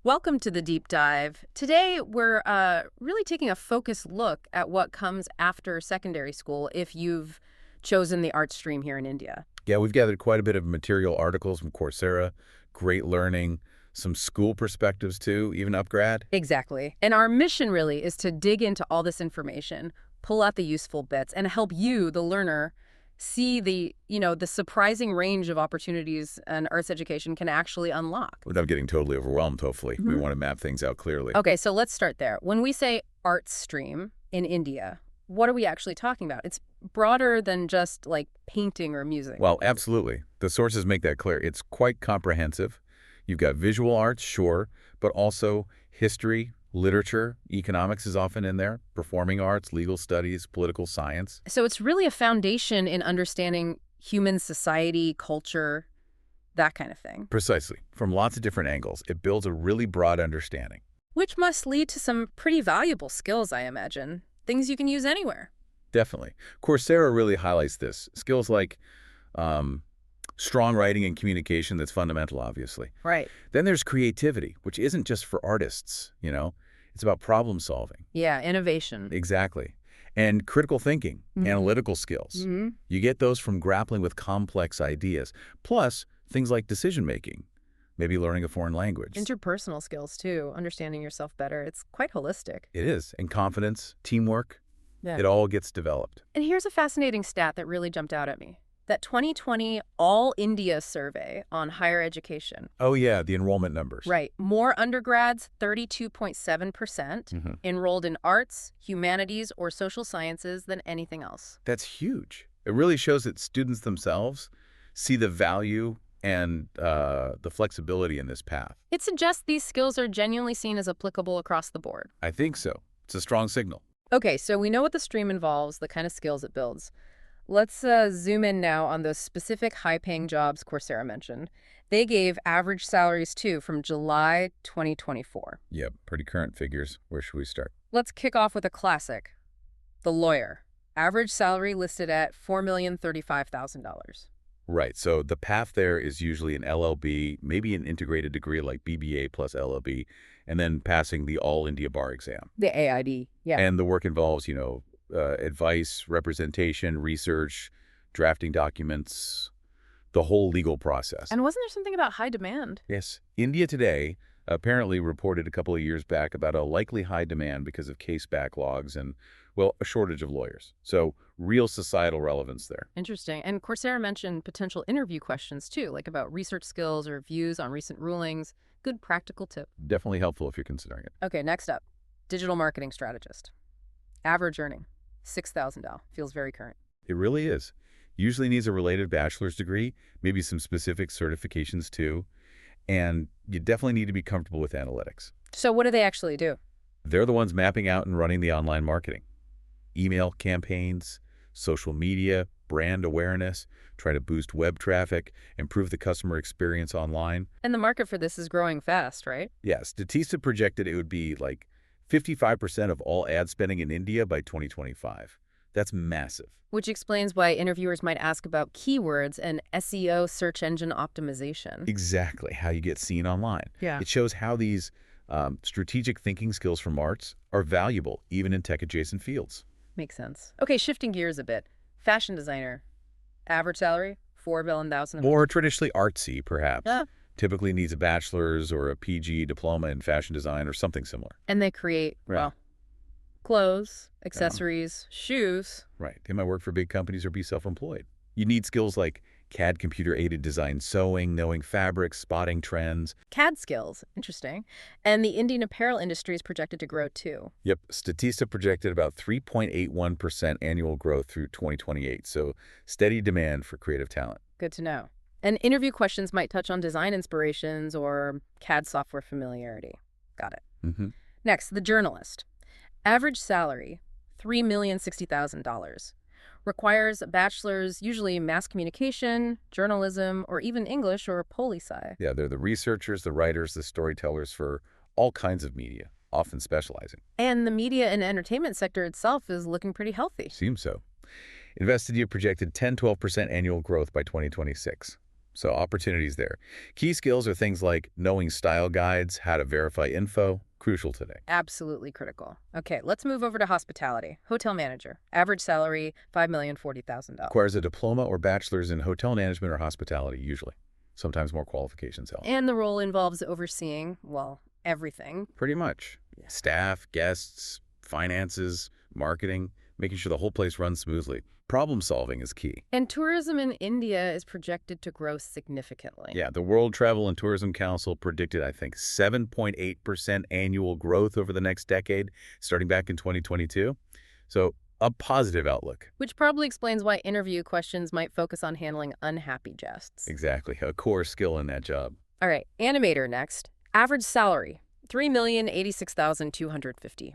Welcome to the deep dive. Today, we're really taking a focused look at what comes after secondary school if you've chosen the art stream here in India. Yeah, we've gathered quite a bit of material articles from Coursera, great learning, some school perspectives too, even upgrad. Exactly. And our mission really is to dig into all this information, pull out the useful bits, and help you, the learner, see the surprising range of opportunities an arts education can actually unlock. Without getting totally overwhelmed, hopefully. We want to map things out clearly. Okay, so let's start there. When we say arts stream in India, what are we actually talking about? It's broader than just like painting or music. Well, absolutely. The sources make that clear. It's quite comprehensive. You've got visual arts, sure, but also history, literature, economics is often in there, performing arts, legal studies, political science. So it's really a foundation in understanding human society, culture, that kind of thing. Precisely. From lots of different angles, it builds a really broad understanding. Which must lead to some pretty valuable skills, I imagine. Things you can use anywhere. Definitely. Coursera really highlights this. Skills like strong writing and communication, that's fundamental, obviously. Right. Then there's creativity, which isn't just for artists, you know. It's about problem solving. Yeah, innovation. Exactly. And critical thinking, analytical skills. You get those from grappling with complex ideas. Plus, things like decision making, maybe learning a foreign language. Interpersonal skills, too, understanding yourself better. It's quite holistic. It is. And confidence, teamwork, Yeah. it all gets developed. And here's a fascinating stat that really jumped out at me. That 2020 All India survey on higher education. Oh, yeah, the enrollment numbers. Right. More undergrads, 32.7%, enrolled in arts, humanities, or social sciences than anything else. That's huge. It really shows that students themselves see the value and the flexibility in this path. It suggests these skills are genuinely seen as applicable across the board. I think so. It's a strong signal. Okay, so we know what the stream involves, the kind of skills it builds. Let's zoom in now on those specific high-paying jobs Coursera mentioned. They gave average salaries, too, from July 2024. Yep, pretty current figures. Where should we start? Let's kick off with a classic, the lawyer. Average salary listed at $4,035,000. Right, so the path there is usually an LLB, maybe an integrated degree like BBA plus LLB, and then passing the All India Bar exam. The AID, yeah. And the work involves, advice, representation, research, drafting documents, the whole legal process. And wasn't there something about high demand? Yes. India Today apparently reported a couple of years back about a likely high demand because of case backlogs and, well, a shortage of lawyers. So real societal relevance there. Interesting. And Coursera mentioned potential interview questions, too, like about research skills or views on recent rulings. Good practical tip. Definitely helpful if you're considering it. Okay, next up, digital marketing strategist. Average earning, $6,000. Feels very current. It really is. Usually needs a related bachelor's degree, maybe some specific certifications too. And you definitely need to be comfortable with analytics. So what do they actually do? They're the ones mapping out and running the online marketing. Email campaigns, social media, brand awareness, try to boost web traffic, improve the customer experience online. And the market for this is growing fast, right? Yeah, Statista projected it would be like 55% of all ad spending in India by 2025. That's massive. Which explains why interviewers might ask about keywords and SEO, search engine optimization. Exactly, how you get seen online. Yeah. It shows how these strategic thinking skills from arts are valuable, even in tech-adjacent fields. Makes sense. Okay, shifting gears a bit. Fashion designer. Average salary, $4,000. More traditionally artsy, perhaps. Yeah. Typically needs a bachelor's or a PG diploma in fashion design or something similar. And they create, well, clothes, accessories, shoes. Right. They might work for big companies or be self-employed. You need skills like CAD computer-aided design sewing, knowing fabrics, spotting trends. CAD skills. Interesting. And the Indian apparel industry is projected to grow, too. Yep. Statista projected about 3.81% annual growth through 2028. So steady demand for creative talent. Good to know. And interview questions might touch on design inspirations or CAD software familiarity. Got it. Next, the journalist. Average salary, $3,060,000. Requires a bachelor's, usually mass communication, journalism, or even English or poli-sci. Yeah, they're the researchers, the writers, the storytellers for all kinds of media, often specializing. And the media and entertainment sector itself is looking pretty healthy. Seems so. Invested projected 10-12% annual growth by 2026. So opportunities there. Key skills are things like knowing style guides, how to verify info, crucial today. Absolutely critical. Okay, let's move over to hospitality. Hotel manager. Average salary, $5,040,000. Requires a diploma or bachelor's in hotel management or hospitality, usually. Sometimes more qualifications help. And the role involves overseeing, well, everything. Pretty much. Staff, guests, finances, marketing, making sure the whole place runs smoothly. Problem solving is key. And tourism in India is projected to grow significantly. Yeah, the World Travel and Tourism Council predicted, I think, 7.8% annual growth over the next decade, starting back in 2022. So a positive outlook. Which probably explains why interview questions might focus on handling unhappy guests. Exactly, a core skill in that job. All right, animator next. Average salary, $3,086,250.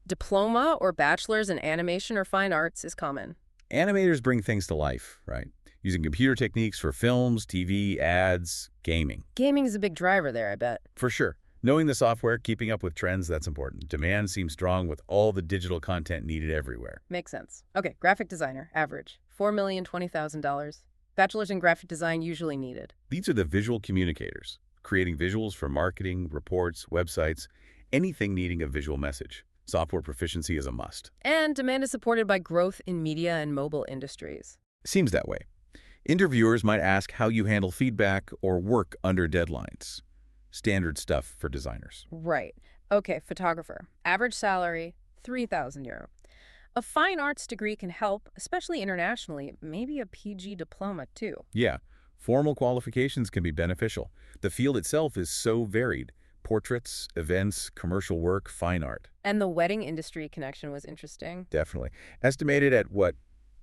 Diploma or bachelor's in animation or fine arts is common. Animators bring things to life, right? Using computer techniques for films, TV, ads, gaming. Gaming is a big driver there, I bet. For sure. Knowing the software, keeping up with trends, that's important. Demand seems strong with all the digital content needed everywhere. Makes sense. Okay, graphic designer, average, $4,020,000. Bachelor's in graphic design usually needed. These are the visual communicators, creating visuals for marketing, reports, websites, anything needing a visual message. Software proficiency is a must. And demand is supported by growth in media and mobile industries. Seems that way. Interviewers might ask how you handle feedback or work under deadlines. Standard stuff for designers. Right. Okay, photographer. Average salary, €3,000. A fine arts degree can help, especially internationally, maybe a PG diploma too. Yeah, formal qualifications can be beneficial. The field itself is so varied. Portraits, events, commercial work, fine art. And the wedding industry connection was interesting. Definitely. Estimated at, what,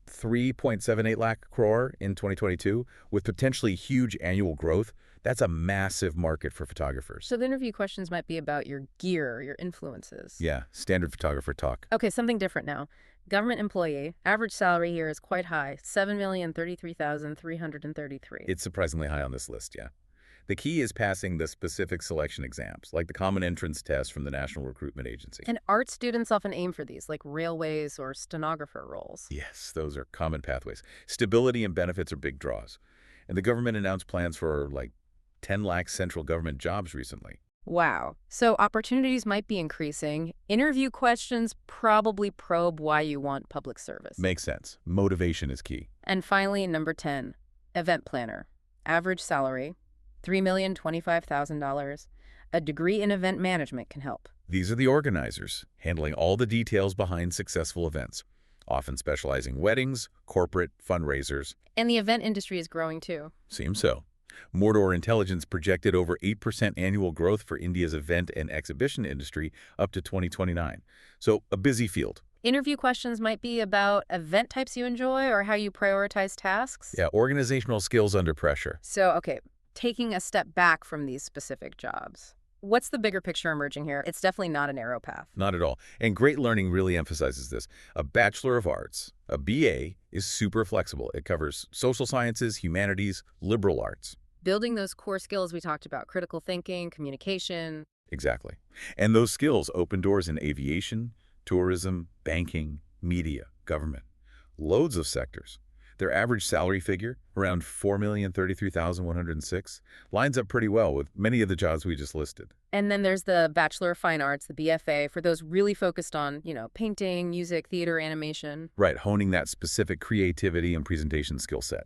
3.78 lakh crore in 2022, with potentially huge annual growth. That's a massive market for photographers. So the interview questions might be about your gear, your influences. Yeah, standard photographer talk. Okay, something different now. Government employee. Average salary here is quite high, $7,033,333. It's surprisingly high on this list, yeah. The key is passing the specific selection exams, like the Common Entrance Test from the National Recruitment Agency. And art students often aim for these, like railways or stenographer roles. Yes, those are common pathways. Stability and benefits are big draws. And the government announced plans for, like, 10 lakh central government jobs recently. Wow. So opportunities might be increasing. Interview questions probably probe why you want public service. Makes sense. Motivation is key. And finally, number 10, event planner. Average salary, $3,025,000. A degree in event management can help. These are the organizers, handling all the details behind successful events, often specializing weddings, corporate, fundraisers. And the event industry is growing too. Seems so. Mordor Intelligence projected over 8% annual growth for India's event and exhibition industry up to 2029. So a busy field. Interview questions might be about event types you enjoy or how you prioritize tasks. Yeah, organizational skills under pressure. So, okay, taking a step back from these specific jobs. What's the bigger picture emerging here? It's definitely not a narrow path. Not at all. And great learning really emphasizes this. A Bachelor of Arts, a BA, is super flexible. It covers social sciences, humanities, liberal arts. Building those core skills we talked about, critical thinking, communication. Exactly. And those skills open doors in aviation, tourism, banking, media, government. Loads of sectors. Their average salary figure, around $4,033,106, lines up pretty well with many of the jobs we just listed. And then there's the Bachelor of Fine Arts, the BFA, for those really focused on, painting, music, theater, animation. Right, honing that specific creativity and presentation skill set.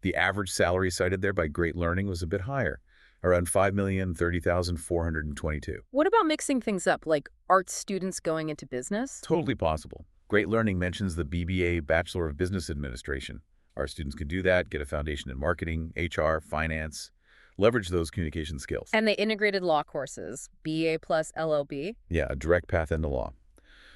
The average salary cited there by Great Learning was a bit higher, around $5,030,422. What about mixing things up, like arts students going into business? Totally possible. Great Learning mentions the BBA, Bachelor of Business Administration. Our students can do that, get a foundation in marketing, HR, finance, leverage those communication skills. And they integrated law courses, BA plus LLB. Yeah, a direct path into law.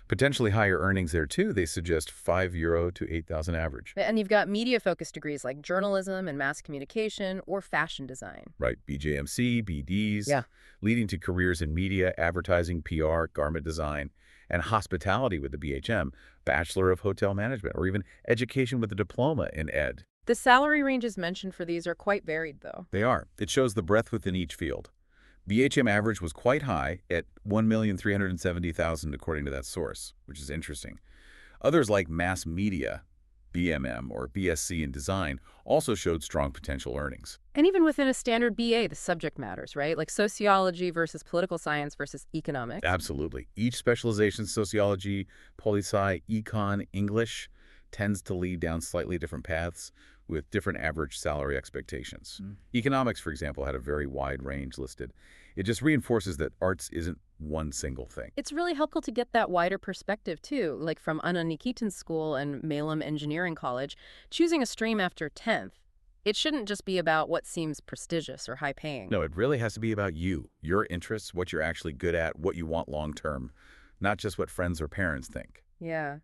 Potentially higher earnings there, too. They suggest €5 to 8,000 average. And you've got media-focused degrees like journalism and mass communication or fashion design. Right, BJMC, BDs, Yeah. leading to careers in media, advertising, PR, garment design, and hospitality with the BHM, Bachelor of Hotel Management, or even education with a diploma in ed. The salary ranges mentioned for these are quite varied, though. They are. It shows the breadth within each field. BHM average was quite high at $1,370,000 according to that source, which is interesting. Others like mass media, BMM or BSc in design also showed strong potential earnings. And even within a standard BA, the subject matters, right? Like sociology versus political science versus economics. Absolutely. Each specialization, sociology, poli-sci, econ, English, tends to lead down slightly different paths with different average salary expectations. Economics, for example, had a very wide range listed. It just reinforces that arts isn't one single thing. It's really helpful to get that wider perspective, too, like from Anna Nikitin's school and Malum Engineering College, choosing a stream after 10th. It shouldn't just be about what seems prestigious or high-paying. No, it really has to be about you, your interests, what you're actually good at, what you want long term, not just what friends or parents think. Yeah.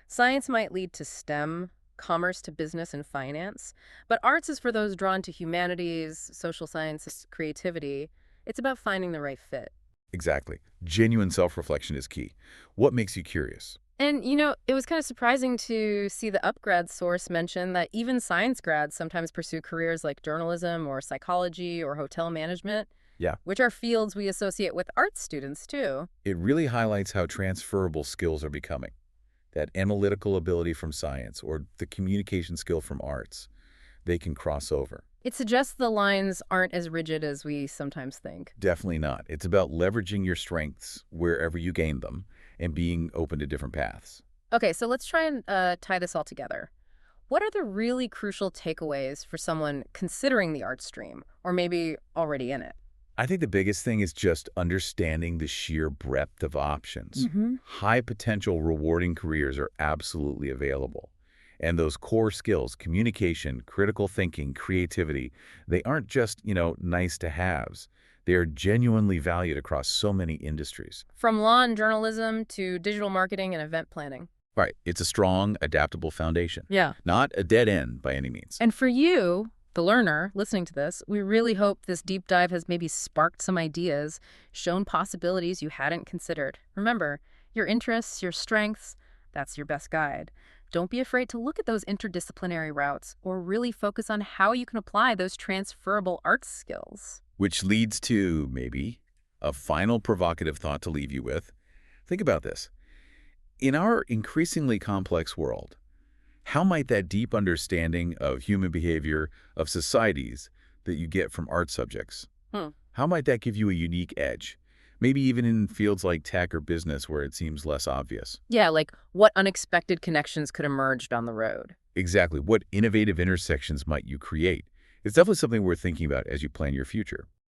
Science might lead to STEM, commerce to business and finance, but arts is for those drawn to humanities, social sciences, creativity. It's about finding the right fit. Exactly. Genuine self-reflection is key. What makes you curious? And, it was kind of surprising to see the upgrad source mention that even science grads sometimes pursue careers like journalism or psychology or hotel management, Yeah. which are fields we associate with arts students, too. It really highlights how transferable skills are becoming. That analytical ability from science or the communication skill from arts, they can cross over. It suggests the lines aren't as rigid as we sometimes think. Definitely not. It's about leveraging your strengths wherever you gain them and being open to different paths. Okay, so let's try and tie this all together. What are the really crucial takeaways for someone considering the art stream, or maybe already in it? I think the biggest thing is just understanding the sheer breadth of options. High potential, rewarding careers are absolutely available. And those core skills, communication, critical thinking, creativity, they aren't just, nice to haves. They are genuinely valued across so many industries. From law and journalism to digital marketing and event planning. Right. It's a strong, adaptable foundation. Yeah. Not a dead end by any means. And for you, the learner, listening to this, we really hope this deep dive has maybe sparked some ideas, shown possibilities you hadn't considered. Remember, your interests, your strengths, that's your best guide. Don't be afraid to look at those interdisciplinary routes or really focus on how you can apply those transferable arts skills. Which leads to, maybe, a final provocative thought to leave you with. Think about this. In our increasingly complex world, how might that deep understanding of human behavior, of societies, that you get from art subjects, how might that give you a unique edge? Maybe even in fields like tech or business where it seems less obvious. Yeah, like what unexpected connections could emerge down the road? Exactly. What innovative intersections might you create? It's definitely something worth thinking about as you plan your future.